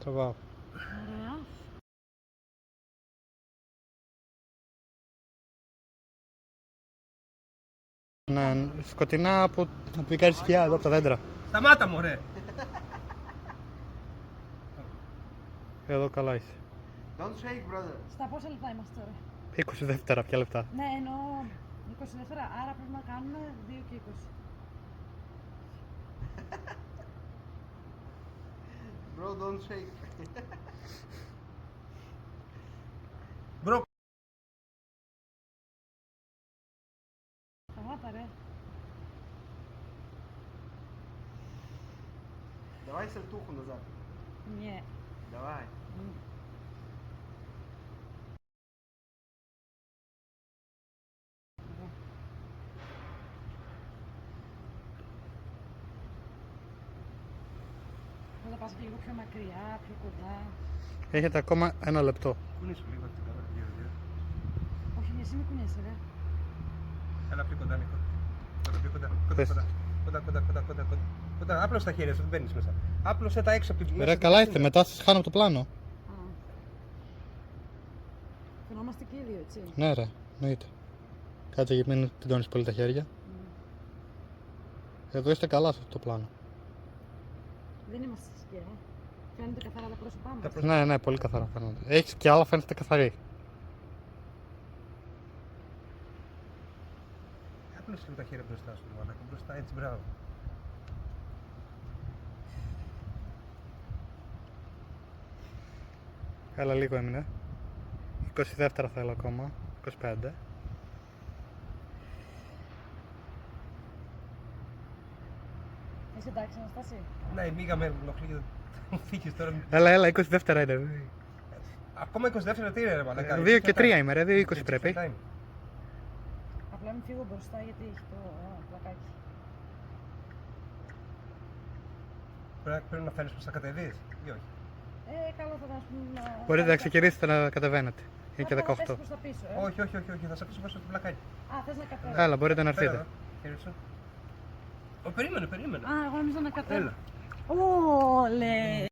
Τραβάω. Ωραία. Ναι, σκοτεινά από την κάνει σκιά εδώ από τα δέντρα. Σταμάτα μωρέ! Εδώ καλά είσαι. Don't shake, brother. Στα πόσα λεπτά είμαστε τώρα? 20 δεύτερα, ποια λεπτά. Ναι, εννοώ 20 δεύτερα, άρα πρέπει να κάνουμε 2 και 20. Bro, don't shake. Μπρο, Σταμάτα ρε. Давай сальтуху назад. Ναι. Давай. Θα πας και λίγο πιο μακριά, πιο κοντά. Έχετε ακόμα ένα λεπτό. κουνήσου λίγο την κάμερα γύρω. Όχι, εσύ μη κουνιέσαι ρε. Έλα πιο κοντά, Νίκο. Έλα πιο κοντά. Πες. Κοντά. Άπλωσε τα χέρια σου, δεν μπαίνεις μέσα. Άπλωσε τα έξω από την Ρε, καλά είστε, μετά σας χάνω από το πλάνο. Α. Φαινόμαστε και οι δύο, έτσι. Ναι, ρε, εννοείται. Κάτσε γιατί μην τεντώνεις πολύ τα χέρια. Εδώ είστε καλά σε αυτό το πλάνο. Δεν είμαστε στη σκιά. Φαίνονται καθαρά τα πρόσωπά μας. Ναι, ναι, πολύ καθαρά φαίνονται. Έχεις και άλλα, φαίνεται καθαρή. Άπλωσε λίγο τα χέρια μπροστά σου, μαλάκα. Μπροστά, έτσι, μπράβο. Καλά, λίγο έμεινε. 20 δεύτερα θέλω ακόμα. 25. Είσαι εντάξει, Αναστάση? Ναι, η μίγα με ενοχλεί. Μου φύγεις τώρα. Έλα, 20 δεύτερα είναι. Ακόμα 20 δεύτερα τι είναι, ρε μαλάκα. 2 και 3 είμαι, ρε, 2-20 πρέπει. Απλά μην φύγω μπροστά γιατί έχει το πλακάκι. Πρέπει να φέρεις πως θα κατεβείς ή όχι. Καλό θα ήταν ας πούμε να... Μπορείτε να ξεκινήσετε να κατεβαίνετε. Είναι και Να 18. πέσει προς τα πίσω, Όχι, θα σε αφήσω μέσα στο πλακάκι. Α, θες να κατέβεις. Έλα, μπορείτε να Πέρα έρθετε. εδώ, χέρι σου. Περίμενε. Α, εγώ νόμιζα να κατέβω. Έλα. Όλε!